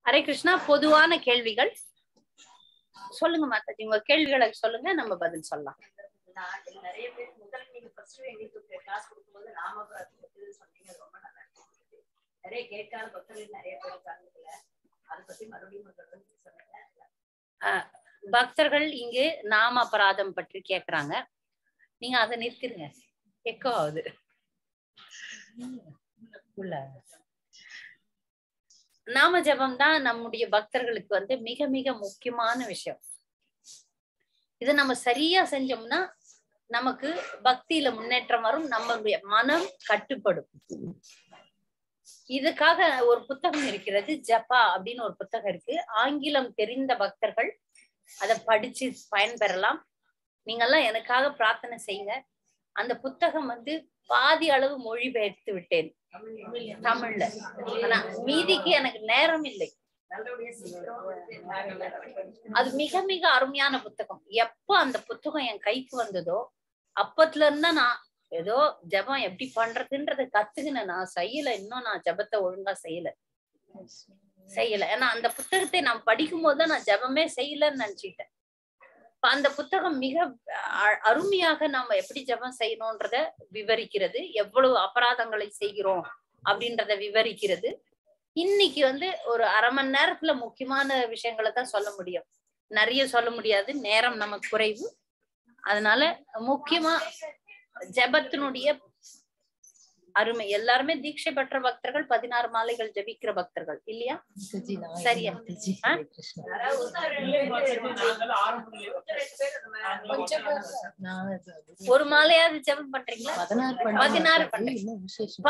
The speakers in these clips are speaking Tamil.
ஹரே கிருஷ்ணா. பொதுவான கேள்விகள் சொல்லுங்க மாதாஜி, உங்க கேள்விகளை சொல்லுங்க, நம்ம பதில் சொல்லலாம். நிறைய பேர் முதல்ல நீங்க ஃபர்ஸ்ட் எங்களுக்கு கிளாஸ் கொடுக்கும்போது நாமபுரத்தை பத்தி சொன்னீங்க, ரொம்ப நல்லா இருந்துச்சு. நிறைய கேட்காத பக்தர்கள் நிறைய பேர் இருக்காங்கல்ல, அதை பத்தி மறுபடியும் சொன்னீங்க. பக்தர்கள் இங்கு நாம அபராதம் பற்றி கேக்குறாங்க. நீங்க அதை நிறுத்திருங்க, எக்கோ ஆகுது உள்ள. நாம ஜபம் தான் நம்முடைய பக்தர்களுக்கு மிக மிக முக்கியமான விஷயம். இதை நம்ம சரியா செஞ்சோம்னா நமக்கு பக்தியில முன்னேற்றம் வரும், நம்மளுடைய மனம் கட்டுப்படும். இதுக்காக ஒரு புத்தகம் இருக்கிறது, ஜப்பா அப்படின்னு ஒரு புத்தகம் இருக்கு. ஆங்கிலம் தெரிந்த பக்தர்கள் அதை படிச்சு பயன்பெறலாம். நீங்கெல்லாம் எனக்காக பிரார்த்தனை செய்யுங்க. அந்த புத்தகம் பாதி அளவு மொழிபெயர்த்து விட்டேன் தமிழ்ல. ஆனா மீதிக்கு எனக்கு நேரம் இல்லை. அது மிக மிக அருமையான புத்தகம். எப்ப அந்த புத்தகம் என் கைக்கு வந்ததோ அப்பத்துல இருந்தா நான் ஏதோ ஜபம் எப்படி பண்றதுன்றத கத்துக்கினேன். நான் செய்யல, இன்னும் நான் ஜபத்தை ஒழுங்கா செய்யல. ஏன்னா அந்த புத்தகத்தை நான் படிக்கும் போதுதான் நான் ஜபமே செய்யலன்னு நினைச்சிட்டேன். அந்த புத்தகம் மிக அருமையாக நம்ம எப்படி ஜபம் செய்யணும்ன்றத விவரிக்கிறது, எவ்வளவு அபராதங்களை செய்கிறோம் அப்படின்றத விவரிக்கிறது. இன்னைக்கு ஒரு அரை மணி நேரத்துல முக்கியமான விஷயங்களை தான் சொல்ல முடியும், நிறைய சொல்ல முடியாது, நேரம் நமக்கு குறைவு. அதனால முக்கியமா ஜபத்தினுடைய அருமை. எல்லாருமே தீட்சை பெற்ற பக்தர்கள், 16 மாலைகள் ஜபிக்கிற பக்தர்கள் இல்லையா? சரியா? ஒரு மாலையாவது ஜபம் பண்றீங்களா?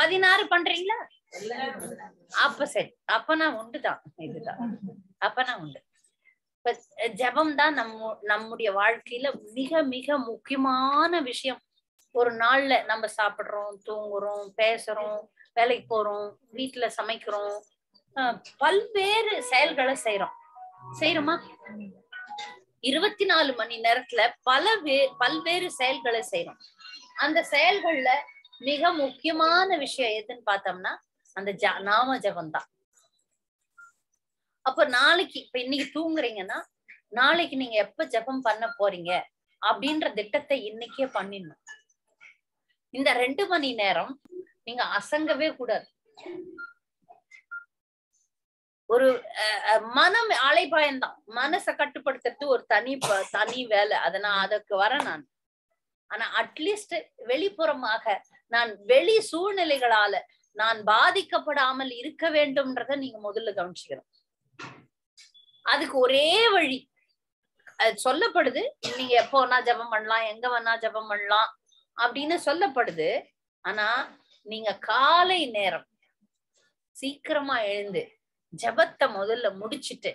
16 பண்றீங்களா? அப்ப சரி, அப்ப நான் உண்டுதான். இதுதான் அப்ப நான் உண்டு. ஜபம் தான் நம்முடைய வாழ்க்கையில மிக மிக முக்கியமான விஷயம். ஒரு நாள்ல நம்ம சாப்பிடுறோம், தூங்குறோம், பேசுறோம், வேலைக்கு போறோம், வீட்டுல சமைக்கிறோம், பல்வேறு செயல்களை செய்யறோமா? 24 மணி நேரத்துல பல்வேறு செயல்களை செய்யறோம். அந்த செயல்கள்ல மிக முக்கியமான விஷயம் எதுன்னு பார்த்தோம்னா அந்த நாம ஜபம் தான். அப்ப நாளைக்கு, இப்ப இன்னைக்கு தூங்குறீங்கன்னா நாளைக்கு நீங்க எப்ப ஜபம் பண்ண போறீங்க அப்படின்ற திட்டத்தை இன்னைக்கே பண்ணிடணும். இந்த 2 மணி நேரம் நீங்க அசங்கவே கூடாது. ஒரு மனம் அலைபாயம்தான், மனசை கட்டுப்படுத்துறது ஒரு தனி வேலை. அதுக்கு நான் ஆனா அட்லீஸ்ட் வெளிப்புறமாக நான் வெளி சூழ்நிலைகளால நான் பாதிக்கப்படாமல் இருக்க வேண்டும்ன்றத நீங்க முதல்ல கவனிச்சுக்கணும். அதுக்கு ஒரே வழி அது சொல்லப்படுது. நீங்க எப்போ வேணா ஜபம் பண்ணலாம், எங்க வேணா ஜபம் பண்ணலாம் அப்படின்னு சொல்லப்படுது. ஆனா நீங்க காலை நேரம் சீக்கிரமா எழுந்து ஜபத்தை முதல்ல முடிச்சுட்டு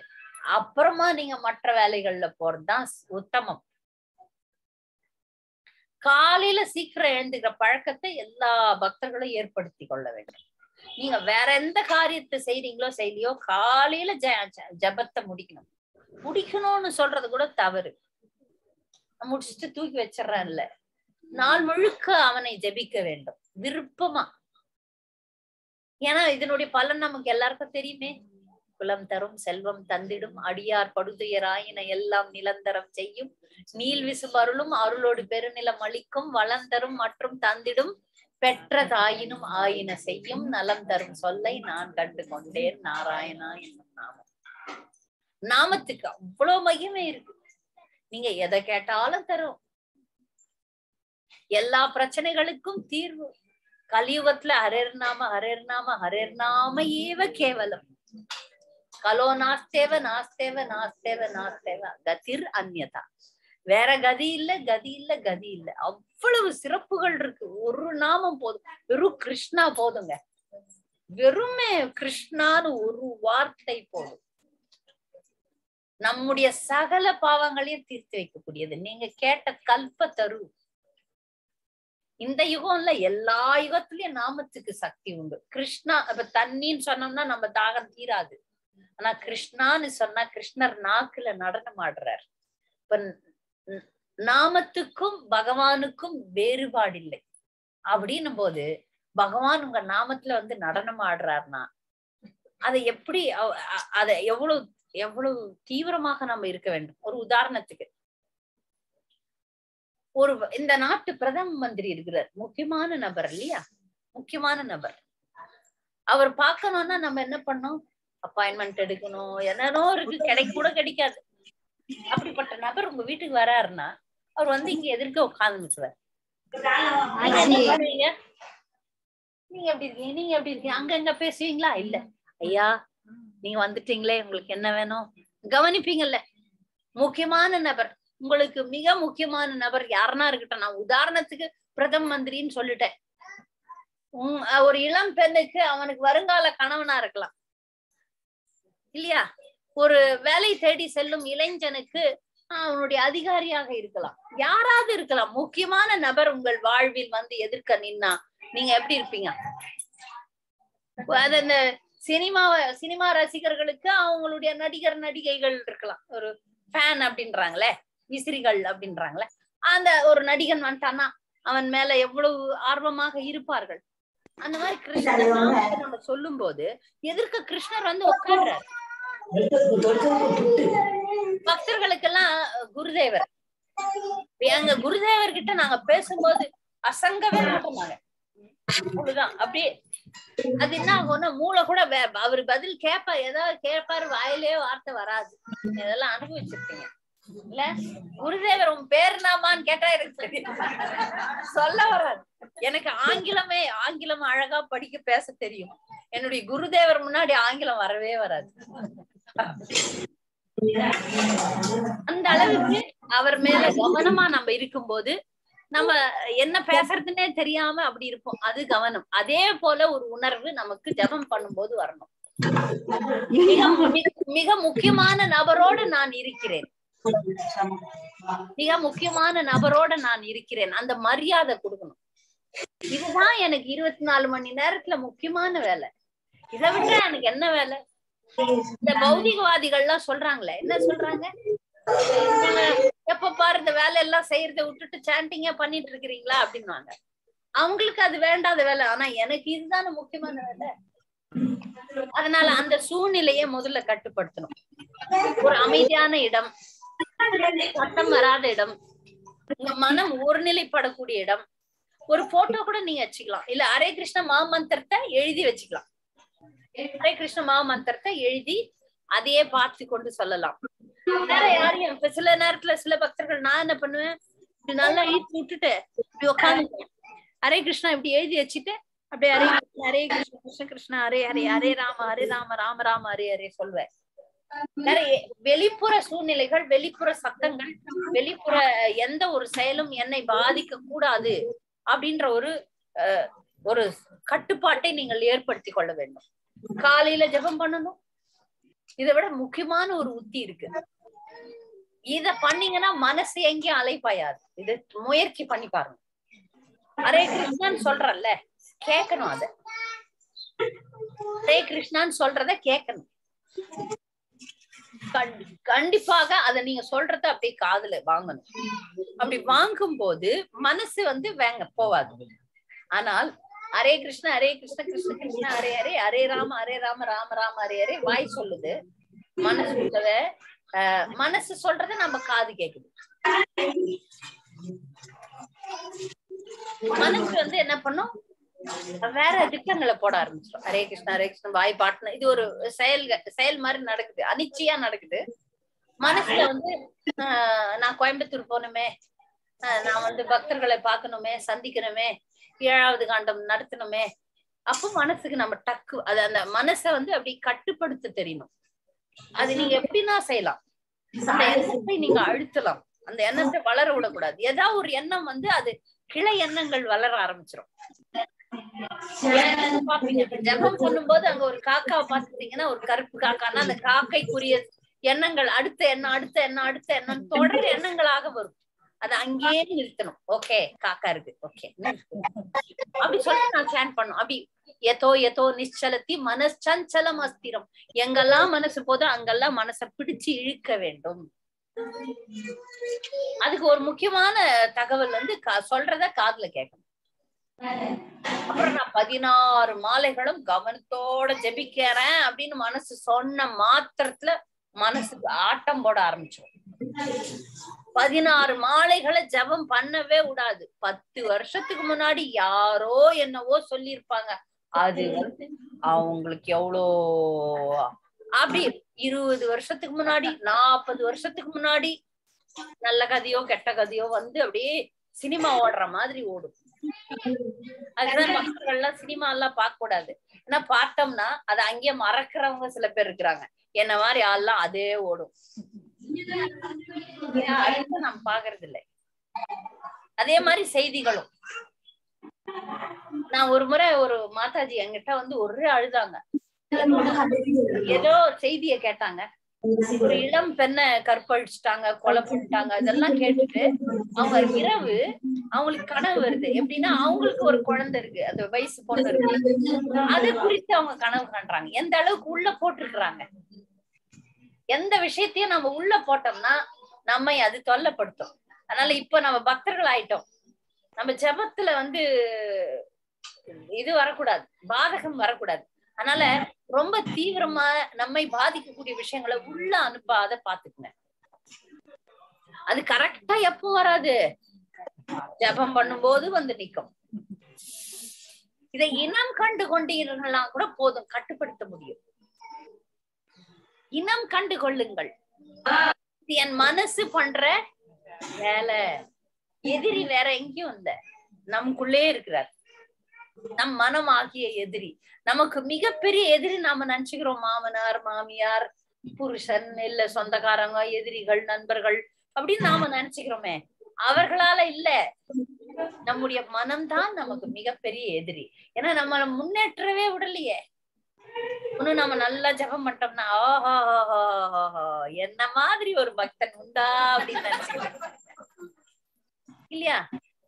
அப்புறமா நீங்க மற்ற வேலைகள்ல போறதுதான் உத்தமம். காலையில சீக்கிரம் எழுந்துக்கிற பழக்கத்தை எல்லா பக்தர்களும் ஏற்படுத்தி கொள்ள வேண்டும். நீங்க வேற எந்த காரியத்தை செய்றீங்களோ செய்யலையோ காலையில ஜபத்தை முடிக்கணும்னு சொல்றது கூட தவறு. முடிச்சுட்டு தூக்கி வச்சிடறான்ல, நாள் முழுக்க அவனை ஜபிக்க வேண்டும் விருப்பமா. ஏன்னா இதனுடைய பலன் நமக்கு எல்லாருக்கும் தெரியுமே. குலம் தரும் செல்வம் தந்திடும் அடியார் படுதுயராயின எல்லாம் நிலந்தரம் செய்யும் நீல் விசுபருளும் அருளோடு பெருநிலம் அளிக்கும் வளந்தரும் மற்றும் தந்திடும் பெற்ற தாயினும் ஆயின செய்யும் நலம் தரும் சொல்லை நான் கண்டு கொண்டேன் நாராயணா என்னும் நாமம். நாமத்துக்கு அவ்வளவு மகிமை இருக்கு. நீங்க எதை கேட்டாலும் தரும். எல்லா பிரச்சனைகளுக்கும் தீர்வு. கலியுகத்துல ஹரேர் நாம ஏவ கேவலம். கலோ நாஸ்தேவ நாஸ்தேவ நாஸ்தேவ நாஸ்தேவ கதிர் அந்யதா. வேற கதி இல்ல. அவ்வளவு சிறப்புகள் இருக்கு. ஒரு நாமம் போதும், வெறும் கிருஷ்ணா போதுங்க. வெறுமே கிருஷ்ணான்னு ஒரு வார்த்தை போதும், நம்முடைய சகல பாவங்களையும் தீர்த்து வைக்கக்கூடியது. நீங்க கேட்ட கல்ப தரு. இந்த யுகம்ல எல்லா யுகத்திலயும் நாமத்துக்கு சக்தி உண்டு. கிருஷ்ணா, இப்ப தண்ணின்னு சொன்னோம்னா நம்ம தாகம் தீராது. ஆனா கிருஷ்ணான்னு சொன்னா கிருஷ்ணர் நாக்குல நடனம் ஆடுறார். இப்ப நாமத்துக்கும் பகவானுக்கும் வேறுபாடு இல்லை அப்படின்னும் போது பகவான் உங்க நாமத்துல நடனம் ஆடுறாருன்னா அதை எப்படி அதை எவ்வளவு எவ்வளவு தீவிரமாக நம்ம இருக்க வேண்டும். ஒரு உதாரணத்துக்கு, இந்த நாட்டு பிரதம மந்திரி இருக்கிறார், முக்கியமான நபர் இல்லையா, முக்கியமான நபர். அவர் பார்க்கணும்னா நம்ம என்ன பண்ணோம், அப்பாயின்மெண்ட் எடுக்கணும், என்னன்னோ இருக்கு, கிடைக்க கூட கிடைக்காது. அப்படிப்பட்ட நபர் உங்க வீட்டுக்கு வராருன்னா அவர் வந்து இங்க எதிர்க்க உட்கார்ந்துருக்குறாரு. நீங்க எப்படி இருக்கீங்க, நீங்க எப்படி இருக்கீங்க, அங்க எங்க பேசுவீங்களா? இல்ல, ஐயா நீங்க வந்துட்டீங்களே, உங்களுக்கு என்ன வேணும், கவனிப்பீங்கல்ல. முக்கியமான நபர், உங்களுக்கு மிக முக்கியமான நபர் யாருன்னா இருக்கட்டும், நான் உதாரணத்துக்கு பிரதம மந்திரின்னு சொல்லிட்டேன். ஒரு இளம் பெண்ணுக்கு அவனுக்கு வருங்கால கணவனா இருக்கலாம் இல்லையா, ஒரு வேலை தேடி செல்லும் இளைஞனுக்கு அவனுடைய அதிகாரியாக இருக்கலாம், யாராவது இருக்கலாம். முக்கியமான நபர் உங்கள் வாழ்வில் வந்து எதிர்க்க நின்னா நீங்க எப்படி இருப்பீங்க? அது இந்த சினிமா ரசிகர்களுக்கு அவங்களுடைய நடிகர் நடிகைகள் இருக்கலாம், ஒரு ஃபேன் அப்படின்றாங்களே, விசிறிகள் அப்படின்றாங்களே, அந்த ஒரு நடிகன் வந்துட்டான்னா அவன் மேல எவ்வளவு ஆர்வமாக இருப்பார்கள். அந்த மாதிரி கிருஷ்ணர் நம்ம சொல்லும் போது எதிர்க்க கிருஷ்ணர் வந்து உட்கார்றாரு. பக்தர்களுக்கெல்லாம் குருதேவர், எங்க குருதேவர் கிட்ட நாங்க பேசும்போது அசங்கவே மாட்டோம். அவ்வளவுதான். அப்படியே அது என்ன ஆகும்னா மூளை கூட அவரு பதில் ஏதாவது கேட்பாரு, வாயிலே வார்த்தை வராது. இதெல்லாம் அனுபவிச்சிருக்கீங்க இல்ல? குருதேவர் உன் பேர் நாமான்னு கேட்டா எனக்கு தெரியும், சொல்ல வராது. எனக்கு ஆங்கிலம் அழகா படிக்க பேச தெரியும், என்னுடைய குருதேவர் முன்னாடி ஆங்கிலம் வரவே வராது. அந்த அளவுக்கு அவர் மேல கவனமா நம்ம இருக்கும்போது நம்ம என்ன பேசுறதுன்னே தெரியாம அப்படி இருப்போம், அது கவனம். அதே போல ஒரு உணர்வு நமக்கு ஜபம் பண்ணும்போது வரணும். மிக முக்கியமான நபரோட நான் இருக்கிறேன், மிக முக்கியமான நபரோட நான் இருக்கிறேன், அந்த மரியாதை கொடுக்கணும். இதுதான் எனக்கு 24 மணி நேரத்துல முக்கியமான வேலை. இதை விட எனக்கு என்ன வேலை? இந்த பௌதிகவாதிகள்லாம் சொல்றாங்களே, என்ன சொல்றாங்க, எப்ப பாரு இந்த வேலை எல்லாம் செய்யறத விட்டுட்டு சாண்டிங்கே பண்ணிட்டு இருக்கிறீங்களா அப்படின்வாங்க. அவங்களுக்கு அது வேண்டாத வேலை, ஆனா எனக்கு இதுதானே முக்கியமான வேலை. அதனால அந்த சூழ்நிலையை முதல்ல கட்டுப்படுத்தணும். ஒரு அமைதியான இடம், சத்தம் வராத இடம், உங்க மனம் ஒருநிலைப்படக்கூடிய இடம். ஒரு போட்டோ கூட நீங்க வச்சுக்கலாம், இல்ல ஹரே கிருஷ்ண மகாமந்திரத்தை எழுதி வச்சுக்கலாம். ஹரே கிருஷ்ண மகாமந்திரத்தை எழுதி அதையே பார்த்து கொண்டு சொல்லலாம். வேற யாரையும் சில நேரத்துல சில பக்தர்கள் நான் என்ன பண்ணுவேன், இப்படி நல்லா ஈர்த்து விட்டுட்டு இப்படி உட்காந்து ஹரே கிருஷ்ணா இப்படி எழுதி வச்சுட்டு அப்படியே ஹரே கிருஷ்ண ஹரே கிருஷ்ண கிருஷ்ண கிருஷ்ண ஹரே ஹரே ஹரே ராம ராம ராம ஹரே ஹரே சொல்வேன். நிறைய வெளிப்புற சூழ்நிலைகள், வெளிப்புற சத்தங்கள், வெளிப்புற எந்த ஒரு செயலும் என்னை பாதிக்க கூடாது அப்படின்ற ஒரு கட்டுப்பாட்டை நீங்கள் ஏற்படுத்தி கொள்ள வேண்டும். காலையில ஜெபம் பண்ணணும். இதை விட முக்கியமான ஒரு உத்தி இருக்கு. இத பண்ணீங்கன்னா மனசு எங்கேயும் அலைப்பாயாது. இது முயற்சி பண்ணி பாருங்க. ஹரே கிருஷ்ணான்னு சொல்றல்ல, கேட்கணும். அத ஹரே கிருஷ்ணான்னு சொல்றத கேட்கணும். கண்டிப்பாக அத நீங்க சொல்றத அப்படியே காதுல வாங்கணும். அப்படி வாங்கும் போது மனசு வந்து வேங்க போவாது. ஆனால் ஹரே கிருஷ்ண கிருஷ்ண கிருஷ்ண ஹரே ஹரே ஹரே ராம ராம ராம ஹரே ஹரே வாய் சொல்லுது, மனசு சொல்றத நம்ம காது கேக்குது. மனசு வந்து என்ன பண்ணும், வேற திட்டங்களை போட ஆரம்பிச்சிடும். ஹரே கிருஷ்ண வாய் பாட்டுன இது ஒரு செயல் மாதிரி நடக்குது, அனிச்சையா நடக்குது. மனசுல வந்து நான் கோயம்புத்தூர் போகணுமே, நான் வந்து பக்தர்களை பார்க்கணுமே, சந்திக்கணுமே, 7வது காண்டம் நடத்தணுமே. அப்போ மனசுக்கு நம்ம டக்கு அந்த மனசை வந்து அப்படி கட்டுப்படுத்த தெரியணும். அது நீங்க எப்படின்னா செய்யலாம். அந்த எண்ணத்தை நீங்க அழுத்தலாம், அந்த எண்ணத்தை வளர விடக்கூடாது. ஏதாவது ஒரு எண்ணம் வந்து அது கிளை எண்ணங்கள் வளர ஆரம்பிச்சிடும். பாப்பீங்க, ஜபம் பண்ணும் போது அங்க ஒரு காக்காவை பாத்துட்டீங்கன்னா, ஒரு கருப்பு காக்கான்னா அந்த காக்கைக்குரிய எண்ணங்கள் அடுத்த எண்ணம் தொடர் எண்ணங்களாக வரும். அது அங்கேயே நிறுத்தணும். ஓகே, காக்கா இருக்கு, ஓகே அப்படி சொல்லிட்டு நான் சேன் பண்ணும். அப்படி எதோ நிச்சலத்தி மனச்சஞ்சலம் அஸ்திரம். எங்கெல்லாம் மனசு போதோ அங்கெல்லாம் மனசை பிடிச்சு இழுக்க வேண்டும். அதுக்கு ஒரு முக்கியமான தகவல் வந்து சொல்றத காதுல கேட்கணும். அப்புறம் நான் 16 மாலைகளும் கவனத்தோட ஜெபிக்கிறேன் அப்படின்னு மனசு சொன்ன மாத்திரத்துல மனசுக்கு ஆட்டம் போட ஆரம்பிச்சோம். 16 மாலைகளை ஜபம் பண்ணவே விடாது. 10 வருஷத்துக்கு முன்னாடி யாரோ என்னவோ சொல்லியிருப்பாங்க. அது வந்து அவங்களுக்கு எவ்வளோ அப்படி 20 வருஷத்துக்கு முன்னாடி 40 வருஷத்துக்கு முன்னாடி நல்ல கதையோ கெட்ட கதையோ வந்து அப்படியே சினிமா ஓடுற மாதிரி ஓடும். அதுதான் மக்கள் எல்லாம் சினிமா எல்லாம் பார்க்க கூடாது. ஏன்னா பார்த்தோம்னா அதை அங்கேயே மறக்கிறவங்க சில பேர் இருக்கிறாங்க. என்ன மாதிரி ஆள்லாம் அதே ஓடும். நம்ம பாக்குறது இல்லை. அதே மாதிரி செய்திகளும். நான் ஒரு முறை ஒரு மாதாஜி என்கிட்ட வந்து ஒரே அழுதாங்க. ஏதோ செய்திய கேட்டாங்க. ஒரு இளம் பெண்ணை கற்பழிச்சுட்டாங்க, கொலை பண்ணிட்டாங்க. இதெல்லாம் கேட்டுட்டு அவங்க இரவு அவங்களுக்கு கனவு வருது. எப்படின்னா அவங்களுக்கு ஒரு குழந்தை இருக்கு, அந்த வயசு பொண்ணு இருக்கு. அது குறித்து அவங்க கனவு காண்றாங்க. எந்த அளவுக்கு உள்ள போட்டுருக்குறாங்க. எந்த விஷயத்தையும் நம்ம உள்ள போட்டோம்னா நம்மை அது தொல்லைப்படுத்தும். அதனால இப்ப நம்ம பக்தர்கள் ஆயிட்டோம். நம்ம ஜபத்துல வந்து இது வரக்கூடாது, பாதகம் வரக்கூடாது. அதனால ரொம்ப தீவிரமா நம்மை பாதிக்கக்கூடிய விஷயங்களை உள்ள அனுப்பாத பாத்துக்குங்க. அது கரெக்டா எப்போ வராது, ஜபம் பண்ணும்போது வந்து நிக்கும். இதை இனம் கண்டு கொண்டீர்கள்லாம் கூட போதும், கட்டுப்படுத்த முடியும். இனம் கண்டு கொள்ளுங்கள். என் மனசு பண்ற வேலை. எதிரி வேற எங்கேயும் இல்ல, நமக்குள்ளே இருக்கிறார். நம் மனம் ஆகிய எதிரி. நமக்கு மிகப்பெரிய எதிரி நாம நினைச்சுக்கிறோம். மாமனார், மாமியார், புருஷன், இல்ல சொந்தக்காரங்க, எதிரிகள், நண்பர்கள் அப்படின்னு நாம நினைச்சுக்கிறோமே. அவர்களால இல்ல, நம்முடைய மனம்தான் நமக்கு மிகப்பெரிய எதிரி. ஏன்னா நம்மள முன்னேற்றவே விடலையே. இன்னும் நம்ம நல்லா ஜபம் பண்ணிட்டோம்னா ஆஹா என்ன மாதிரி ஒரு பக்தன் உண்டா அப்படின்னு நினைச்சுக்கிறேன் இல்லையா?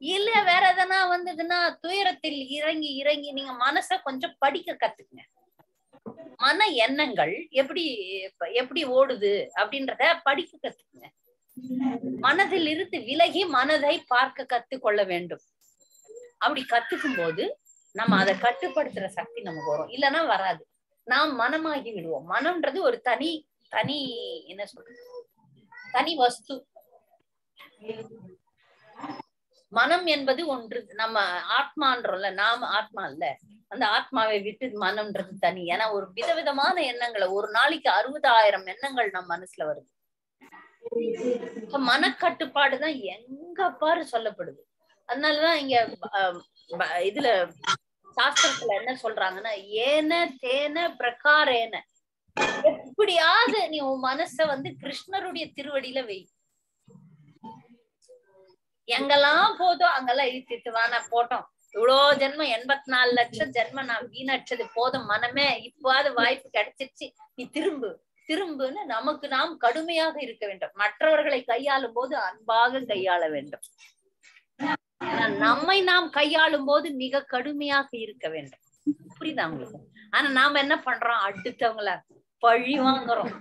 இல்ல வேற எதனா வந்ததுன்னா துயரத்தில் இறங்கி இறங்கி நீங்க மனச கொஞ்சம் படிக்க கத்துக்குங்க. மன எண்ணங்கள் எப்படி ஓடுது அப்படின்றத படிக்க கத்துக்குங்க. மனதில் இருந்து விலகி மனதை பார்க்க கத்துக்கொள்ள வேண்டும். அப்படி கத்துக்கும் போது நம்ம அதை கட்டுப்படுத்துற சக்தி நமக்கு வரும். இல்லைன்னா வராது. நாம் மனமாகி விடுவோம். மனம்ன்றது ஒரு தனி என்ன சொல்றது, தனி வஸ்து. மனம் என்பது ஒன்று. நம்ம ஆத்மான்றோம்ல, நாம ஆத்மா இல்ல. அந்த ஆத்மாவை விட்டு மனம்ன்றது தனி. ஏன்னா ஒரு விதவிதமான எண்ணங்களை, ஒரு நாளைக்கு 60,000 எண்ணங்கள் நம்ம மனசுல வருது. மனக்கட்டுப்பாடுதான் எங்க பாரு சொல்லப்படுது. அதனாலதான் இங்க இதுல சாஸ்திரத்துல என்ன சொல்றாங்கன்னா, ஏன தேன பிரகாரேன, எப்படியாவது நீ உன் மனச வந்து கிருஷ்ணருடைய திருவடியில வை. எங்கெல்லாம் போதோ அங்கெல்லாம் இழுத்திட்டு வானா போட்டோம். இவ்வளோ ஜென்மம் 84 லட்சம் ஜென்மம் நான் வீணாச்சது போதும் மனமே, இப்போது வாய்ப்பு கிடைச்சிருச்சு, நீ திரும்புன்னு நமக்கு நாம் கடுமையாக இருக்க வேண்டும். மற்றவர்களை கையாளும் போது அன்பாக கையாள வேண்டும். நம்மை நாம் கையாளும் போது மிக கடுமையாக இருக்க வேண்டும். புரியுதா உங்களுக்கு? ஆனா நாம என்ன பண்றோம், அடுத்தவங்கள பழி வாங்குறோம்,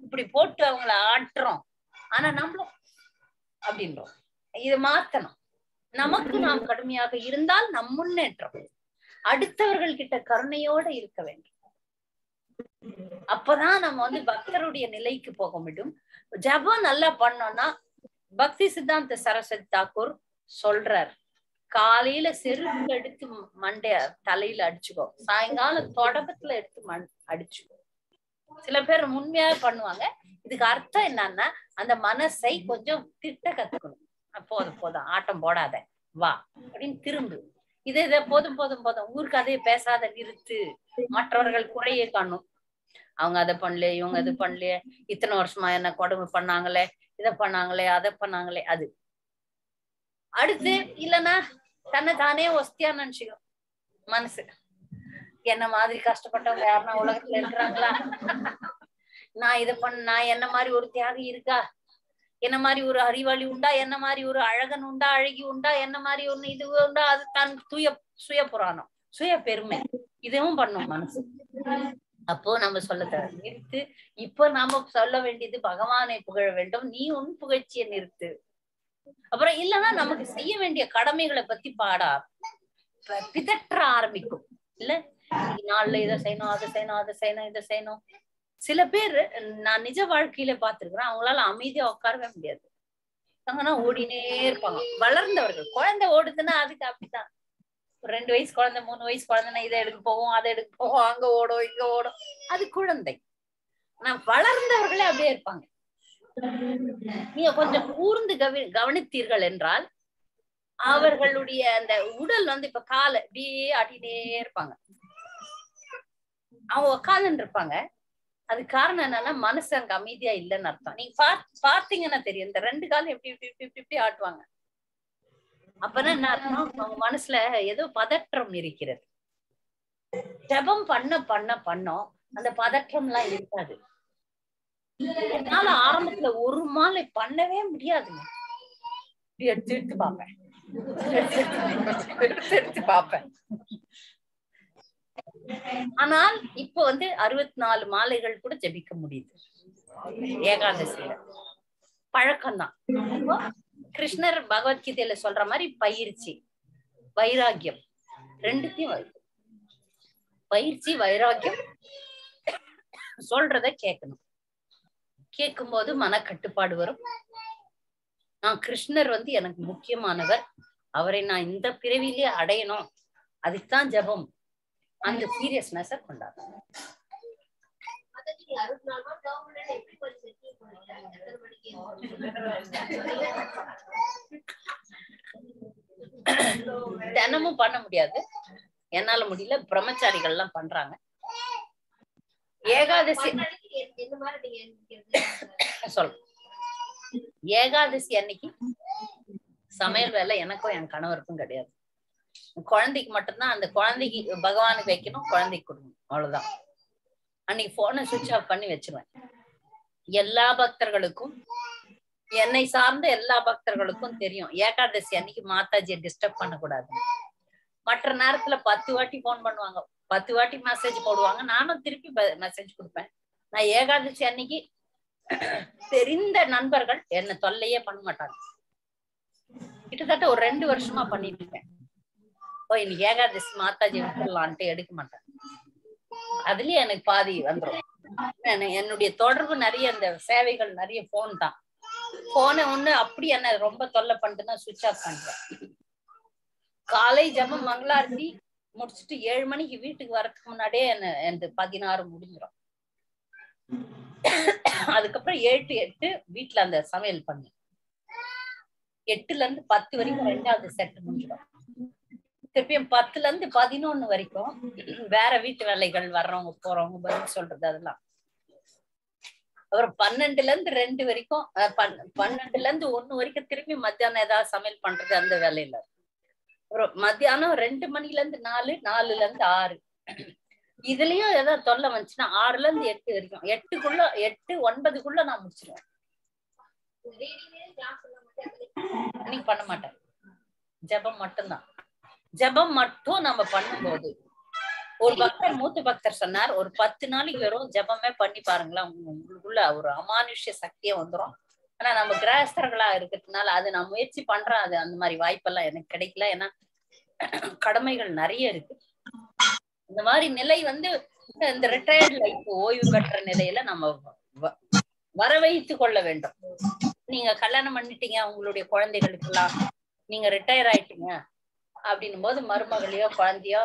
இப்படி போட்டு அவங்கள ஆட்டுறோம். ஆனா நம்மளும் அப்படின்றோம். இது மாத்தணும். நமக்கு நாம் கடுமையாக இருந்தால் நம் முன்னேற்றம். அடுத்தவர்கள் கிட்ட கருணையோட இருக்க வேண்டும். அப்பதான் நம்ம வந்து பக்தருடைய நிலைக்கு போக முடியும். ஜபம் நல்லா பண்ணோம்னா, பக்தி சித்தாந்த சரஸ்வதி தாக்கூர் சொல்றார், காலையில செருப்பு எடுத்து மண்டைய தலையில அடிச்சுக்கோ, சாயங்காலம் தொடக்கத்துல எடுத்து அடிச்சுக்கோ. சில பேர் உண்மையாக பண்ணுவாங்க. இதுக்கு அர்த்தம் என்னன்னா, அந்த மனசை கொஞ்சம் திட்ட கத்துக்கணும். போதும் ஆட்டம் போடாத, வா அப்படின்னு திரும்பு. இதை போதும் ஊருக்கு அதே பேசாத, நிறுத்து. மற்றவர்கள் குறையே காணும். அவங்க அதை பண்ணல, இவங்க இது பண்ணலையே, இத்தனை வருஷமா என்ன கொடுமை பண்ணாங்களே, இதை பண்ணாங்களே, அதை பண்ணாங்களே. அது அடுத்து இல்லைன்னா தன்னை தானே ஒஸ்தியா நினைச்சுக்கும் மனசு. என்ன மாதிரி கஷ்டப்பட்டவங்க யாருன்னா உலகத்துல இருக்கிறாங்களா? நான் இதை நான் என்ன மாதிரி ஒரு தியாகி இருக்கா? என்ன மாதிரி ஒரு அறிவாளி உண்டா? என்ன மாதிரி ஒரு அழகன் உண்டா, அழகி உண்டா? என்ன மாதிரி ஒண்ணு இது உண்டா? அது தன் சுய புராணம், சுய பெருமை, இதுவும் பண்ணும் மனசு. அப்போ நம்ம சொல்ல நிறுத்து. இப்ப நாம சொல்ல வேண்டியது பகவானை புகழ வேண்டும். நீ உன் புகழ்ச்சியை நிறுத்து. அப்புறம் இல்லைன்னா நமக்கு செய்ய வேண்டிய கடமைகளை பத்தி பிதற்ற ஆரம்பிக்கும். இல்ல நாள்ல இதை செய்யணும், அதை செய்யணும், அதை செய்யணும், இதை செய்யணும். சில பேர் நான் நிஜ வாழ்க்கையில பாத்துருக்கிறேன், அவங்களால அமைதியா உட்காரவே முடியாது. ஓடினே இருப்பாங்க. வளர்ந்தவர்கள். குழந்தை ஓடுதுன்னா அதுக்கு அப்படித்தான். 2 வயசு குழந்தை, 3 வயசு குழந்தைன்னா இதை எடுக்க போவோம், அதை எடுக்க போவோம், அங்க ஓடும், இங்க ஓடும். அது குழந்தை. ஆனா வளர்ந்தவர்களே அப்படியே இருப்பாங்க. நீங்க கொஞ்சம் கூர்ந்து கவனித்தீர்கள் என்றால் அவர்களுடைய அந்த உடல் இப்ப காலை அப்படியே ஆட்டினே இருப்பாங்க. அவங்க உட்கார்ந்துட்டு இருப்பாங்க. அது காரணம் என்னன்னா மனசு அங்க அமைதியா இல்லைன்னு அர்த்தம். நீங்க பாத்தீங்கன்னா தெரியும், இந்த 2 காலம் எப்படி இப்படி இப்படி இப்படி ஆட்டுவாங்க. அப்பதான் என்ன அர்த்தம், அவங்க மனசுல ஏதோ பதற்றம் இருக்கிறது. ஜபம் பண்ணோம் அந்த பதற்றம் எல்லாம் இருக்காது. என்னால ஆரம்பத்துல ஒரு மாலை பண்ணவே முடியாதுங்க. எடுத்து பார்ப்பேன், எடுத்து பார்ப்பேன். ஆனால் இப்ப 64 மாலைகள் கூட ஜபிக்க முடியுது ஏகாதசியில. பழக்கம்தான். கிருஷ்ணர் பகவத்கீதையில சொல்ற மாதிரி பயிற்சி, வைராக்கியம் ரெண்டுத்தையும் பயிற்சி, வைராக்கியம் சொல்றத கேட்கணும். கேட்கும் போது மனக்கட்டுப்பாடு வரும். நான் கிருஷ்ணர் எனக்கு முக்கியமானவர், அவரை நான் இந்த பிறவிலேயே அடையணும், அதுக்குதான் ஜபம். அந்த சீரியஸ்னஸ கொண்டாடணும். தினமும் பண்ண முடியாது, என்னால முடியல. பிரம்மச்சாரிகள் எல்லாம் பண்றாங்க. ஏகாதசி சொல், ஏகாதசி அன்னைக்கு சமையல் வேலை எனக்கும் என் கணவருக்கும் கிடையாது. குழந்தைக்கு மட்டும்தான். அந்த குழந்தைக்கு பகவானுக்கு வைக்கணும், குழந்தைக்கு கொடுக்கணும், அவ்வளவுதான். அன்னைக்கு போனை சுவிட்ச் ஆஃப் பண்ணி வச்சிருவேன். எல்லா பக்தர்களுக்கும், என்னை சார்ந்த எல்லா பக்தர்களுக்கும் தெரியும் ஏகாதசி அன்னைக்கு மாதாஜியை டிஸ்டர்ப் பண்ணக்கூடாது. மற்ற நேரத்துல 10 வாட்டி போன் பண்ணுவாங்க, 10 வாட்டி மெசேஜ் போடுவாங்க, நானும் திருப்பி மெசேஜ் கொடுப்பேன். நான் ஏகாதசி அன்னைக்கு தெரிந்த நண்பர்கள் என்ன தொல்லையே பண்ண மாட்டாங்க. கிட்டத்தட்ட ஒரு 2 வருஷமா பண்ணிட்டு இருக்கேன். இன்னைக்கு ஏகாதசி மாதாஜி விட்டுலான்ட்டு எடுக்க மாட்டேன். அதுலயே எனக்கு பாதி வந்துடும். என்னுடைய தொடர்பு நிறைய, இந்த சேவைகள் நிறைய போன் தான். போனை அப்படி என்ன ரொம்ப தொல்லை பண்ணிட்டுன்னா சுவிட்ச் ஆஃப் பண்றேன். காலை ஜபம் மங்களாரத்தி முடிச்சுட்டு 7 மணிக்கு வீட்டுக்கு வரதுக்கு முன்னாடியே என்ன 16 முடிஞ்சிடும். அதுக்கப்புறம் 7 to 8 வீட்டுல அந்த சமையல் பண்ணு. 8ல இருந்து 10 வரைக்கும் 2வது செட் முடிஞ்சிடும். திருப்பியும் 10ல இருந்து 11 வரைக்கும் வேற வீட்டு வேலைகள், வர்றவங்க போறவங்க பதில் சொல்றது அதெல்லாம். அப்புறம் 12ல இருந்து 2 வரைக்கும், 12ல இருந்து 1 வரைக்கும் திருப்பி மத்தியானம் ஏதாவது சமையல் பண்றது, அந்த வேலையில. அப்புறம் மத்தியானம் 2 மணில இருந்து 4, 4ல இருந்து 6. இதுலயும் ஏதாவது தொல்லை வந்துச்சுன்னா 6ல இருந்து 8 வரைக்கும், 8, 9க்குள்ள நான் முடிச்சிருவேன். அன்னைக்கு பண்ண மாட்டேன். ஜபம் மட்டும்தான். ஜபம் மட்டும் நம்ம பண்ணும்போது, ஒரு பக்தர், மூத்த பக்தர் சொன்னார், ஒரு 10 நாளைக்கு வரும் ஜபமே பண்ணி பாருங்களா, உங்களுக்குள்ள ஒரு அமானுஷ்ய சக்தியே வந்துடும். ஆனா நம்ம கிரகஸ்தர்களா இருக்கிறதுனால அது நான் முயற்சி பண்றேன், அது அந்த மாதிரி வாய்ப்பெல்லாம் எனக்கு கிடைக்கல. ஏன்னா கடமைகள் நிறைய இருக்கு. இந்த மாதிரி நிலை இந்த ரிட்டையர்ட் லைஃப், ஓய்வு பெற்ற நிலையில நம்ம வர வைத்து கொள்ள வேண்டும். நீங்க கல்யாணம் பண்ணிட்டீங்க, உங்களுடைய குழந்தைகளுக்கு எல்லாம் நீங்க ரிட்டையர் ஆயிட்டீங்க அப்படின்னும் போது, மருமகளையோ குழந்தையோ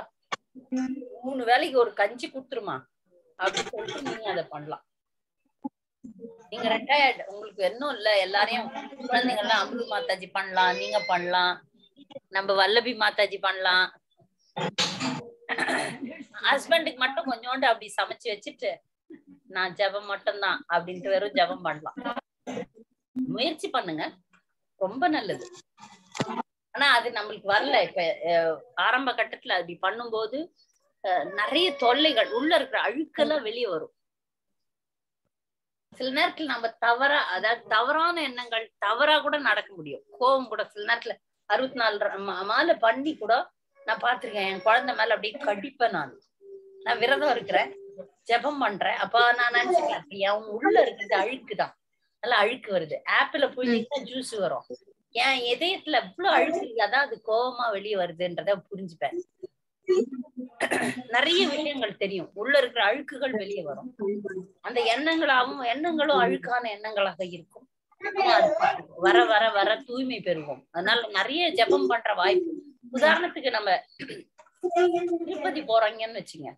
3 வேளைக்கு ஒரு கஞ்சி குடுத்துருமா அப்படின்னு சொல்லிட்டு நீங்க அதை பண்ணலாம். நீங்க ரிட்டையர்ட், உங்களுக்கு இன்னும் இல்ல, எல்லாரையும் குழந்தைங்க எல்லாம் அம்பு மாதாஜி பண்ணலாம், நீங்க பண்ணலாம், நம்ம வல்லபி மாதாஜி பண்ணலாம். ஹஸ்பண்டுக்கு மட்டும் கொஞ்சோண்டு அப்படி சமைச்சு வச்சுட்டு, நான் ஜபம் மட்டும்தான் அப்படின்ட்டு வெறும் ஜபம் பண்ணலாம். முயற்சி பண்ணுங்க, ரொம்ப நல்லது. ஆனா அது நம்மளுக்கு வரல. இப்ப ஆரம்ப கட்டத்துல அப்படி பண்ணும்போது நிறைய தொல்லைகள், உள்ள இருக்கிற அழுக்கெல்லாம் வெளியே வரும். சில நேரத்துல நம்ம அதாவது தவறான எண்ணங்கள் தவறா கூட நடக்க முடியும். கோபம் கூட சில நேரத்துல 64 மாலை பண்ணி கூட நான் பாத்திருக்கேன். என் குழந்தை மேல அப்படியே கடிப்பேன். நான் விரதம் இருக்கிறேன், ஜெபம் பண்றேன். அப்ப நான் நினைச்சுக்கிறேன், அவங்க உள்ள இருக்கிறது அழுக்குதான், நல்லா அழுக்கு வருது. ஆப்பிள புழிஞ்சிங்கன்னா ஜூஸ் வரும். என் இதயத்துல இவ்வளவு அழுக்கு அதான் அது கோபமா வெளியே வருதுன்றத புரிஞ்சுப்பேன். நிறைய விஷயங்கள் தெரியும், உள்ள இருக்கிற அழுக்குகள் வெளியே வரும். அந்த எண்ணங்களும் அழுக்கான எண்ணங்களாக இருக்கும். வர வர வர தூய்மை பெறுவோம். அதனால நிறைய ஜெபம் பண்ற வாய்ப்பு. உதாரணத்துக்கு நம்ம திருப்பதி போறாங்கன்னு வச்சுங்க,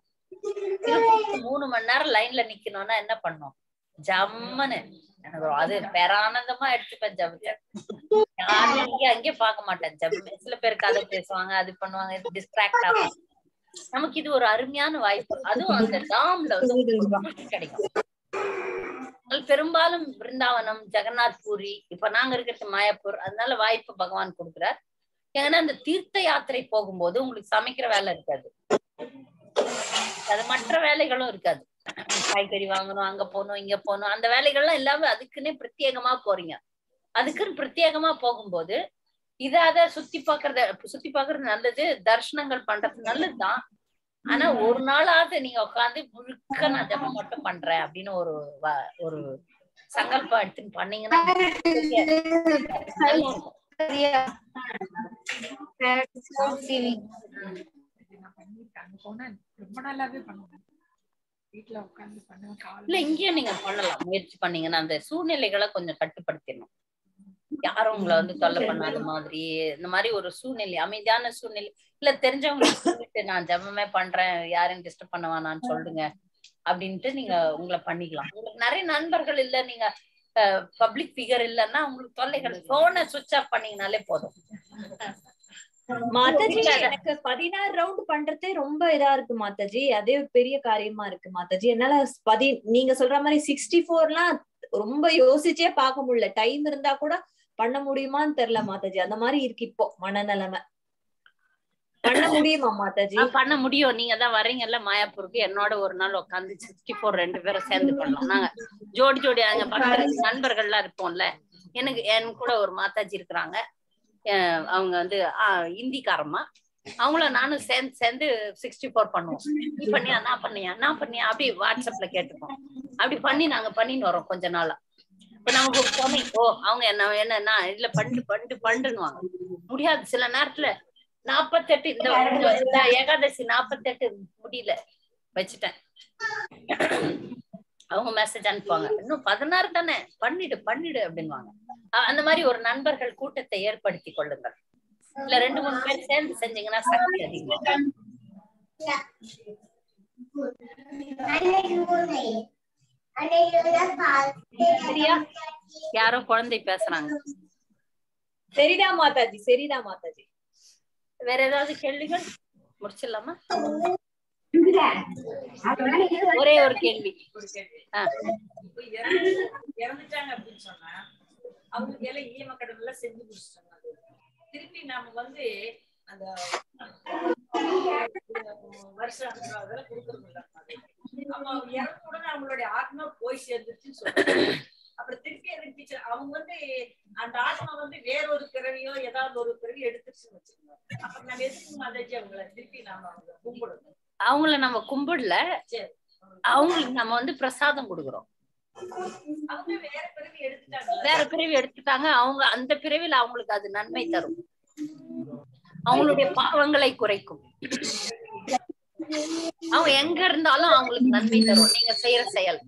திருப்பதிக்கு 3 மணி நேரம் லைன்ல நிக்கணும்னா என்ன பண்ணோம்? ஜம்முன்னு எனக்கு அது பேரானந்தமா எடுத்துப்பேன் ஜபத்தை. யாரும் அங்கே பார்க்க மாட்டேன் ஜபமே. சில பேர் கதை பேசுவாங்க, அது பண்ணுவாங்க, இது டிஸ்ட்ராக்ட் ஆகும். நமக்கு இது ஒரு அருமையான வாய்ப்பு. அதுவும் அந்த டாம்ல வந்து கிடைக்கும். பெரும்பாலும் பிருந்தாவனம், ஜெகநாத் பூரி, இப்ப நாங்க இருக்கிறது மாயாப்பூர், அதனால வாய்ப்பு பகவான் கொடுக்குறார். ஏன்னா அந்த தீர்த்த யாத்திரை போகும்போது உங்களுக்கு சமைக்கிற வேலை இருக்காது, அது மற்ற வேலைகளும் இருக்காது. காய்கறி வாங்கணும், அங்க போகணும், இங்க போகணும், அந்த வேலைகள்லாம் எல்லாமே அதுக்குன்னே பிரத்யேகமா போறீங்க. அதுக்குன்னு பிரத்யேகமா போகும்போது இத சுத்தி பாக்குறது நல்லது, தரிசனங்கள் பண்றது நல்லதுதான். ஆனா ஒரு நாளாவது நீங்க உட்காந்து முழுக்க நான் ஜபம் மட்டும் பண்றேன் அப்படின்னு ஒரு சங்கல்பம் எடுத்துன்னு பண்ணீங்கன்னா இல்ல இங்கேயும் நீங்க பண்ணலாம். முயற்சி பண்ணீங்கன்னா அந்த சூழ்நிலைகளை கொஞ்சம் கட்டுப்படுத்திடணும். யாரும் உங்களை வந்து தொல்லை பண்ணாத மாதிரி, இந்த மாதிரி ஒரு சூழ்நிலை, அமைதியான சூழ்நிலை. இல்ல தெரிஞ்சவங்களுக்கு சொல்லிட்டு நான் ஜபமே பண்றேன், யாரையும் டிஸ்டர்ப் பண்ண வேணான்னு சொல்லுங்க அப்படின்ட்டு நீங்க உங்களை பண்ணிக்கலாம். உங்களுக்கு நிறைய நண்பர்கள் இல்ல, நீங்க பப்ளிக் ஃபிகர் இல்லைன்னா உங்களுக்கு தொல்லைகள், போனை சுவிட்ச் ஆஃப் பண்ணீங்கனாலே போதும். மாதாஜி எனக்கு 16 ரவுண்ட் பண்றதே ரொம்ப இதா இருக்கு மாதாஜி, அதே ஒரு பெரிய காரியமா இருக்கு மாதாஜி. என்னால நீங்க சொல்ற மாதிரி 64லாம் ரொம்ப யோசிச்சே பார்க்க முடியல. டைம் இருந்தா கூட பண்ண முடியுமான்னு தெரியல மாதாஜி. அந்த மாதிரி இருக்கு இப்போ மனநிலைமை. பண்ண முடியுமா மாதாஜி? பண்ண முடியும். நீங்க தான் வரீங்கல்ல மாயாப்பூருக்கு, என்னோட ஒரு நாள் உட்காந்து 64 2 பேரும் சேர்ந்து பண்ணலாம். நாங்க ஜோடி அங்க பக்கத்துல நண்பர்கள்லாம் இருப்போம்ல. என் கூட ஒரு மாதாஜி இருக்கிறாங்க, அவங்க வந்து இந்திக்காரம்மா. அவங்கள நானும் சேர்ந்து 64 பண்ணுவோம். நீ பண்ணியா, நான் பண்ணியா அப்படி வாட்ஸ்அப்ல கேட்டுப்போம். அப்படி பண்ணி நாங்க பண்ணின்னு வரோம் கொஞ்ச நாளா. இப்ப நமக்கு பொண்ணு அவங்க என்னன்னா இல்ல பண்ணுவாங்க. முடியாது சில நேரத்துல 48 இந்த ஏகாதசி 48 முடியல வச்சுட்டேன். அவங்க மெசேஜ் அனுப்புவாங்க, இன்னும் 16 தானே, பண்ணிடு அப்படின்வாங்க. அந்த மாதிரி ஒரு நண்பர்கள் கூட்டத்தை ஏற்படுத்தி கொள்ளுங்கள். இல்ல 2-3 பேர் சேர்ந்து செஞ்சீங்கன்னா சக்தி அதிகம். சரியா? யாரோ குழந்தை பேசுறாங்க. சரிதான் மாதாஜி. வேற ஏதாவது கேள்விகள்? முடிச்சிடலாமா? ஒரே ஒரு கேள்வி. இறந்துட்டாங்க அப்படின்னு சொன்னா அவங்களுக்கு எல்லாம் ஈம கடன் எல்லாம் செஞ்சு முடிச்சிட்டாங்க. திருப்பி நாம வந்து அந்த வருஷம் அதெல்லாம் கொடுக்கறது இல்லை. அப்ப அவங்க இறந்த உடனே அவங்களுடைய ஆத்மா போய் சேர்ந்துச்சுன்னு சொல்றாங்க. அப்புறம் திருப்பி எதிர்த்து அவங்க வந்து அந்த ஆத்மா வந்து வேறொரு பிறவியோ ஏதாவது ஒரு பிறவி எடுத்துச்சுன்னு வச்சுக்கோங்க. அப்ப நம்ம எதுக்கு மாதாஜி அவங்கள திருப்பி நாம அவங்க கும்பிடணும்? அவங்கள நம்ம கும்பிடல, அவங்களுக்கு நம்ம வந்து பிரசாதம் கொடுக்குறோம். அவங்க வேற பிறவி எடுத்துட்டாங்க. அவங்க அந்த பிறவில அவங்களுக்கு அது நன்மை தரும், அவங்களுடைய பாவங்களை குறைக்கும். அவங்க எங்க இருந்தாலும் அவங்களுக்கு நன்மை தரும் நீங்க செய்யற செயல்.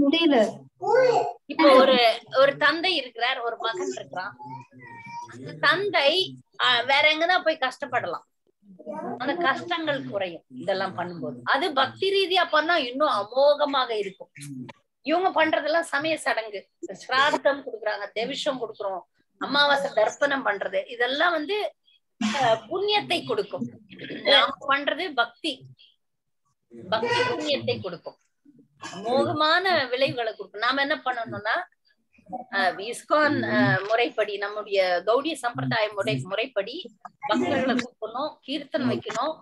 முடியல. இப்போ ஒரு தந்தை இருக்கிறார், ஒரு மகன் இருக்கிறான். அந்த தந்தை வேற எங்கதான் போய் கஷ்டப்படலாம், அந்த கஷ்டங்கள் குறையும் இதெல்லாம் பண்ணும்போது. அது பக்தி ரீதியா பண்ணா இன்னும் அமோகமாக இருக்கும். இவங்க பண்றதெல்லாம் சமய சடங்கு, சிரார்த்தம் கொடுக்குறாங்க, தெவிஷம் கொடுக்குறோம், அமாவாசை தர்ப்பணம் பண்றது, இதெல்லாம் வந்து புண்ணியத்தை கொடுக்கும். நாம பண்றது பக்தி புண்ணியத்தை கொடுக்கும், அமோகமான விளைவுகளை கொடுக்கும். நாம என்ன பண்ணணும்னா இஸ்கான் முறைப்படி, நம்முடைய கௌடிய சம்பிரதாய முறைப்படி பக்தர்களை கூப்பிடணும், கீர்த்தனம் வைக்கணும்,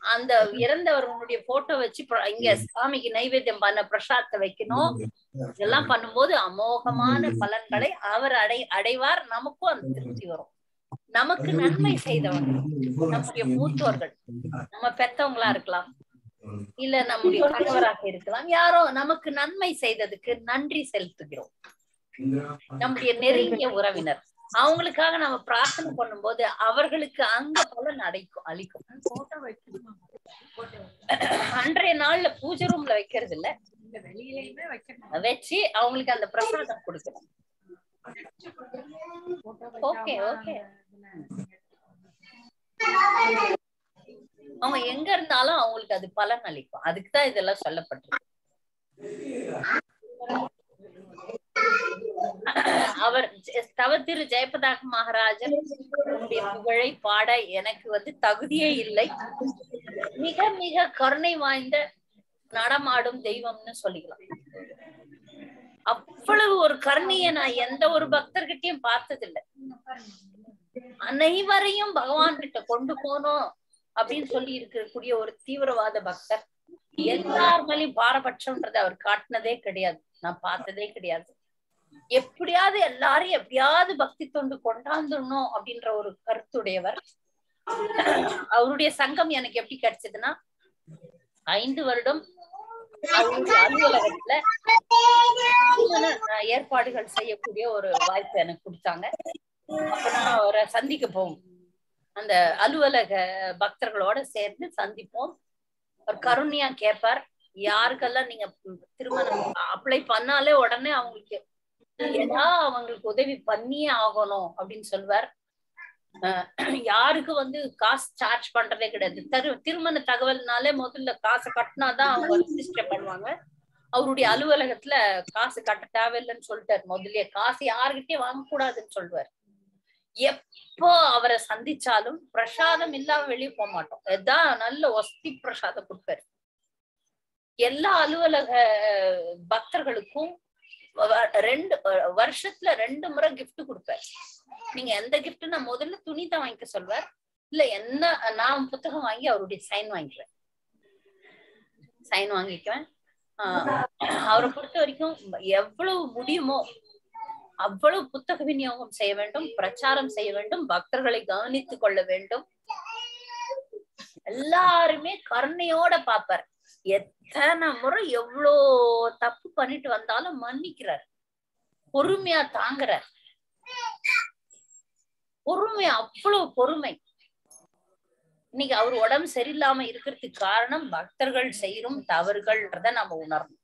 அந்த இறந்தவர்களுடைய போட்டோ வச்சு இங்க சாமிக்கு நைவேத்தியம் பண்ண பிரசாதத்தை வைக்கணும். இதெல்லாம் பண்ணும்போது அமோகமான பலன்களை அவர் அடைவார். நமக்கும் அந்த திருப்தி வரும். நமக்கு நன்மை செய்தவர்கள், நம்முடைய மூத்தோர்கள், நம்ம பெத்தவங்களா இருக்கலாம், இல்ல நம்முடைய கணவராக இருக்கலாம், யாரோ நமக்கு நன்மை செய்ததுக்கு நன்றி செலுத்துகிறோம். நம்முடைய நெருங்கிய உறவினர் அவங்களுக்காக நம்ம பிரார்த்தனை பண்ணும்போது அவர்களுக்கு அங்க பலன் அளிக்கும். அன்றைய நாள்ல பூஜை ரூம்ல வைக்கிறது இல்ல, வச்சு அவங்களுக்கு அந்த பிரசாதம் கொடுக்கணும். ஓகே ஓகே, அவங்க எங்க இருந்தாலும் அவங்களுக்கு அது பலன் அளிக்கும். அதுக்குதான் இதெல்லாம் சொல்லப்பட்டிருக்கு. அவர் தவத்திரு ஜெயபதாக மகாராஜர் புகழை பாட எனக்கு தகுதியே இல்லை. மிக மிக கருணை வாய்ந்த நடமாடும் தெய்வம்னு சொல்லிக்கலாம். அவ்வளவு ஒரு கருணைய நான் எந்த ஒரு பக்தர்கிட்டயும் பார்த்ததில்லை. அனைவரையும் பகவான் கிட்ட கொண்டு போனோம் அப்படின்னு சொல்லி இருக்கக்கூடிய ஒரு தீவிரவாத பக்தர். எல்லாருமேலயும் பாரபட்சம்ன்றதை அவர் காட்டினதே கிடையாது, நான் பார்த்ததே கிடையாது. எப்படியாவது எல்லாரையும் எப்படியாவது பக்தி தொண்டு கொண்டாந்துடணும் அப்படின்ற ஒரு கருத்துடையவர். அவருடைய சங்கம் எனக்கு எப்படி கிடைச்சதுன்னா, 5 வருடம் அவருடைய அலுவலகத்துல ஏற்பாடுகள் செய்யக்கூடிய ஒரு வாய்ப்பு எனக்கு கொடுத்தாங்க. அப்ப நான் அவரை சந்திக்க போவோம், அந்த அலுவலக பக்தர்களோட சேர்ந்து சந்திப்போம். அவர் கருணையா கேட்பார், யாருக்கெல்லாம் நீங்க திருமணம் அப்ளை பண்ணாலே உடனே அவங்களுக்கு அவங்களுக்கு உதவி பண்ணியே ஆகணும் அப்படின்னு சொல்லுவார். யாருக்கு காசு சார்ஜ் பண்றதே கிடையாது. திருமண தகவல்னாலே முதல்ல காசு கட்டினாதான் அவங்க ரிஜிஸ்டர் பண்ணுவாங்க. அவருடைய அலுவலகத்துல காசு கட்ட தேவையில்லைன்னு சொல்லிட்டாரு. முதல்ல காசு யாருக்கிட்டே வாங்கக்கூடாதுன்னு சொல்லுவார். எப்போ அவரை சந்திச்சாலும் பிரசாதம் இல்லாம வெளியே போக மாட்டோம். எதான் நல்ல ஒஸ்தி பிரசாதம் கொடுப்பாரு. எல்லா அலுவலக பக்தர்களுக்கும் வருஷத்துல 2 முறை கிஃப்ட் கொடுப்பாரு. நீங்க எந்த கிஃப்ட், நான் முதல்ல துணி தான் வாங்கிக்க சொல்வார். இல்ல என்ன, நான் புத்தகம் வாங்கி அவருடைய சைன் வாங்கிக்குவேன். அவரை பொறுத்த வரைக்கும் எவ்வளவு முடியுமோ அவ்வளவு புத்தக விநியோகம் செய்ய வேண்டும், பிரச்சாரம் செய்ய வேண்டும், பக்தர்களை கவனித்துக் கொள்ள வேண்டும். எல்லாருமே கருணையோட பாப்பார். எத்தனை முறை எவ்வளோ தப்பு பண்ணிட்டு வந்தாலும் மன்னிக்கிறார், பொறுமையா தாங்குறார். பொறுமை, அவ்வளவு பொறுமை. இன்னைக்கு அவர் உடம்பு சரியில்லாம இருக்கிறதுக்கு காரணம் பக்தர்கள் செய்யும் தவறுகள்ன்றத நம்ம உணரணும்.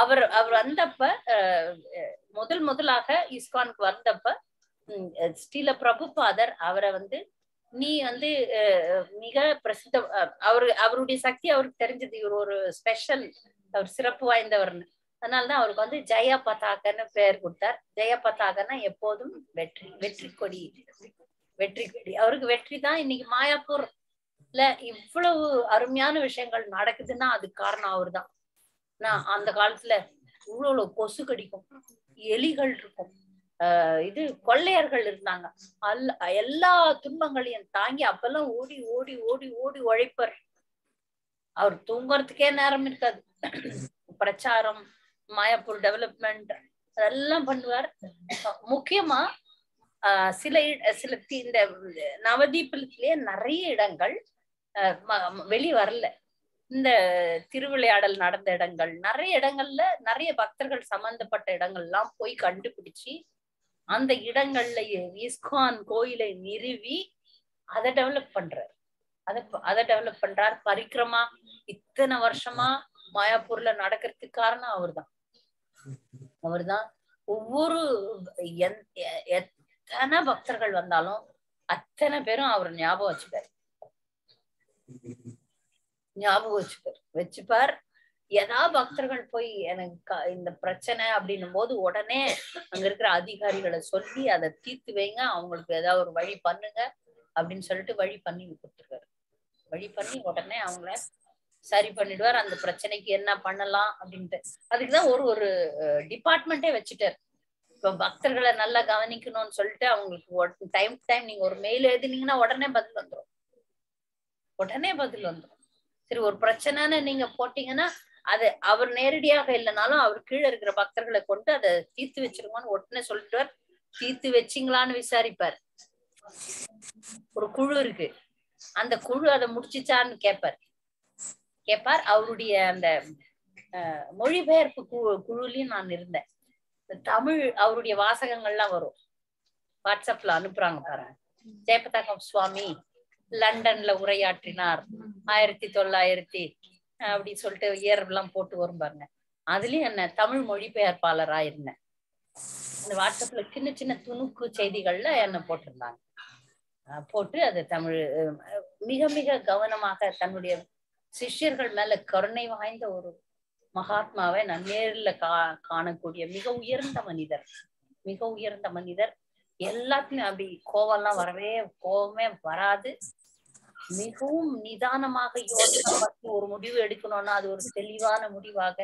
அவர் வந்தப்ப முதலாக இஸ்கானுக்கு வந்தப்ப ஸ்ரீல பிரபுபாதர் அவரை நீ மிக பிரசித்த, அவருடைய சக்தி அவருக்கு தெரிஞ்சது, இவர் ஒரு ஸ்பெஷல், அவர் சிறப்பு வாய்ந்தவர்னு. அதனாலதான் அவருக்கு ஜெயா பதாகன்னு பெயர் கொடுத்தார். ஜெயா பதாகன்னா எப்போதும் வெற்றி, வெற்றி கொடி, வெற்றி கொடி. அவருக்கு வெற்றி தான். இன்னைக்கு மாயாப்பூர்ல இவ்வளவு அருமையான விஷயங்கள் நடக்குதுன்னா அதுக்கு காரணம் அவர் தான். நான் அந்த காலத்துல இவ்வளவு கொசு கடிக்கும், எலிகள் இருக்கும், கொள்ளையர்கள் இருந்தாங்க. எல்லா துன்பங்களையும் தாங்கி அப்பெல்லாம் ஓடி ஓடி ஓடி ஓடி உழைப்பார். அவர் தூங்குறதுக்கே நேரம் இருக்காது. பிரச்சாரம், மாயாப்பூர் டெவலப்மெண்ட் அதெல்லாம் பண்ணுவார். முக்கியமா சில இந்த நவதீபத்திலேயே நிறைய இடங்கள் வெளி வரல. இந்த திருவிளையாடல் நடந்த இடங்கள், நிறைய இடங்கள்ல நிறைய பக்தர்கள் சம்பந்தப்பட்ட இடங்கள்லாம் போய் கண்டுபிடிச்சு அந்த இடங்கள்ல இஸ்கான் கோயிலை நிறுவி அதை டெவலப் பண்றார். பரிக்கிரமா இத்தனை வருஷமா மாயாப்பூர்ல நடக்கிறதுக்கு காரணம் அவர்தான். ஒவ்வொரு எத்தனை பக்தர்கள் வந்தாலும் அத்தனை பேரும் அவர் ஞாபகம் வச்சுப்பார். ஏதாவது பக்தர்கள் போய் எனக்கு இந்த பிரச்சனை அப்படின்னும் போது உடனே அங்க இருக்கிற அதிகாரிகளை சொல்லி அதை தீர்த்து வைங்க, அவங்களுக்கு ஏதாவது ஒரு வழி பண்ணுங்க அப்படின்னு சொல்லிட்டு வழி பண்ணி கொடுத்துருவாரு. வழி பண்ணி உடனே அவங்கள சரி பண்ணிடுவார். அந்த பிரச்சனைக்கு என்ன பண்ணலாம் அப்படின்ட்டு அதுக்குதான் ஒரு டிபார்ட்மெண்டே வச்சுட்டாரு. இப்ப பக்தர்களை நல்லா கவனிக்கணும்னு சொல்லிட்டு அவங்களுக்கு டைம் நீங்க ஒரு மெயில் எழுதினீங்கன்னா உடனே பதில் வந்துடும். சரி, ஒரு பிரச்சனைன்னு நீங்க போட்டீங்கன்னா அது அவர் நேரடியாக இல்லைனாலும் அவர் கீழே இருக்கிற பக்தர்களை கொண்டு அதை தீர்த்து வச்சிருக்கோன்னு உடனே சொல்லிட்டு தீர்த்து வச்சிங்களான்னு விசாரிப்பார். ஒரு குழு இருக்கு, அந்த குழு அதை முடிச்சுச்சான்னு கேட்பார். அவருடைய அந்த மொழிபெயர்ப்பு குழுலையும் நான் இருந்தேன். தமிழ் அவருடைய வாசகங்கள்லாம் வரும், வாட்ஸ்அப்ல அனுப்புறாங்க பாருங்க. ஜெயபதாகம் சுவாமி லண்டன்ல உரையாற்றினார் 1900 அப்படி சொல்லிட்டு இயர்லாம் போட்டு வரும் பாருங்க. அதுலயும் என்ன தமிழ் மொழிபெயர்ப்பாளரா இருந்தேன். அந்த வாட்ஸ்அப்ல சின்ன சின்ன துணுக்கு செய்திகள்ல என்ன போட்டிருந்தாங்க. போட்டு அது தமிழ் மிக மிக கவனமாக தன்னுடைய சிஷ்யர்கள் மேல கருணை வாய்ந்த ஒரு மகாத்மாவை நான் நேரில் காணக்கூடிய மிக உயர்ந்த மனிதர், மிக உயர்ந்த மனிதர். எல்லாத்துலயும் அப்படி கோவம்லாம் கோவமே வராது. மிகவும் நிதானமாக யோசனை பண்ணி ஒரு முடிவு எடுக்கணும்னா அது ஒரு தெளிவான முடிவாக,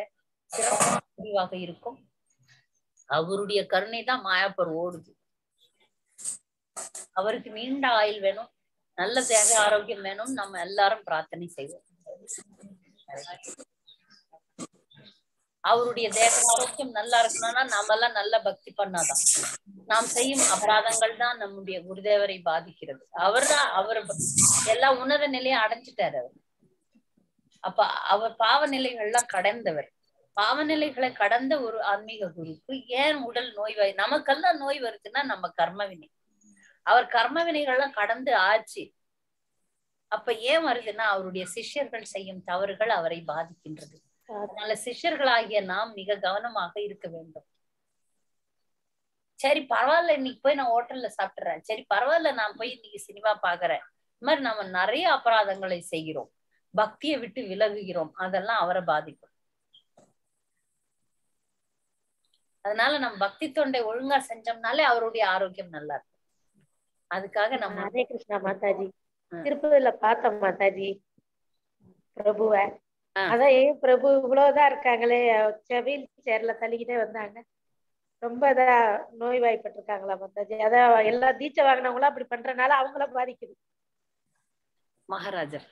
சிறப்பான முடிவாக இருக்கும். அவருடைய கருணை தான் மாயாப்பர் ஓடுது. அவருக்கு நீண்ட ஆயுள் வேணும், நல்ல தேக ஆரோக்கியம் வேணும். நம்ம எல்லாரும் பிரார்த்தனை செய்வோம். அவருடைய தேக ஆரோக்கியம் நல்லா இருக்கணும்னா நாம எல்லாம் நல்ல பக்தி பண்ணாதான். நாம் செய்யும் அபராதங்கள் தான் நம்முடைய குருதேவரை பாதிக்கிறது. அவர் எல்லா உன்னத நிலையை அடைஞ்சிட்டாரு அவர். அப்ப அவர் பாவ நிலைகள்லாம் கடந்தவர். பாவநிலைகளை கடந்த ஒரு ஆன்மீக குருக்கு ஏன் உடல் நோய் நமக்கெல்லாம் நோய் வருதுன்னா நம்ம கர்மவினை. அவர் கர்மவினைகள்லாம் கடந்து ஆச்சு. அப்ப ஏன் வருதுன்னா அவருடைய சிஷ்யர்கள் செய்யும் தவறுகள் அவரை பாதிக்கின்றது. அதனால சிஷ்யர்களாகிய நாம் மிக கவனமாக இருக்க வேண்டும். சரி பரவாயில்ல, இன்னைக்கு போய் நான் ஹோட்டல்ல சாப்பிட்டுறேன், சரி பரவாயில்ல நான் போய் இன்னைக்கு சினிமா பாக்குறேன், இந்த மாதிரி நம்ம நிறைய அபராதங்களை செய்கிறோம், பக்தியை விட்டு விலகுகிறோம். அதெல்லாம் அவரை பாதிக்கும். அதனால நம்ம பக்தி தொண்டை ஒழுங்கா செஞ்சோம்னாலே அவருடைய ஆரோக்கியம் நல்லா இருக்கும். அதுக்காக நம்ம ஹரே கிருஷ்ணா மாதாஜி. திருப்பதியில பார்த்தோம் மாதாஜி பிரபுவ. அதான் ஏன் பிரபு இவ்வளவுதான் இருக்காங்களே, வீல் சேர்ல தள்ளிக்கிட்டே வந்தாங்க. ரொம்ப இதா நோய்வாய்ப்பட்டு இருக்காங்களா மாதாஜி? அதான் எல்லா தீட்சை வாங்கினவங்களும் அப்படி பண்றதுனால அவங்கள பாதிக்குது. மகாராஜர்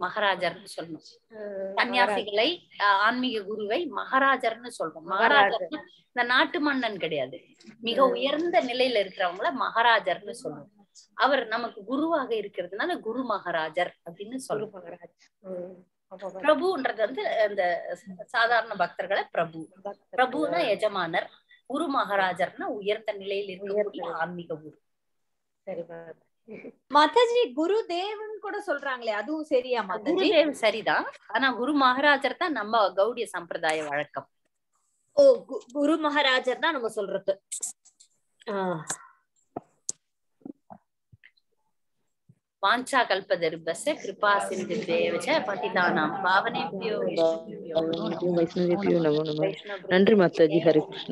மகாராஜர் சொல்லணும். சன்னியாசிகளை ஆன்மீக குருவை மகாராஜர்னு சொல்றோம். மகாராஜர் இந்த நாட்டு மன்னன் கிடையாது, மிக உயர்ந்த நிலையில இருக்கிறவங்கள மகாராஜர்னு சொல்றோம். அவர் நமக்கு குருவாக இருக்கிறதுனால குரு மகாராஜர் அப்படின்னு சொல்றோம். பிரபுன்றது வந்து இந்த சாதாரண பக்தர்களை பிரபுனா எஜமானர், குரு மகாராஜர்னா உயர்ந்த நிலையில் இருக்கக்கூடிய ஆன்மீக குரு. சரி மாதாஜி குருதேவன் கூட சொல்றாங்களே, அதுவும் சரியா மாதாஜி? குருதேவ் சரிதான், ஆனா குரு மகாராஜர் தான் நம்ம கௌடிய சம்பிரதாய வழக்கம். ஓ, குரு மகாராஜர் தான் நம்ம சொல்றது. வாஞ்சா கல்பதருபஸ்ய கிருபா சிந்துபேவச பதிதானாம் பாவனேப்யோ வைஷ்ணவேப்யோ நமோ நமः. நன்றி மாதாஜி. ஹரே கிருஷ்ணா.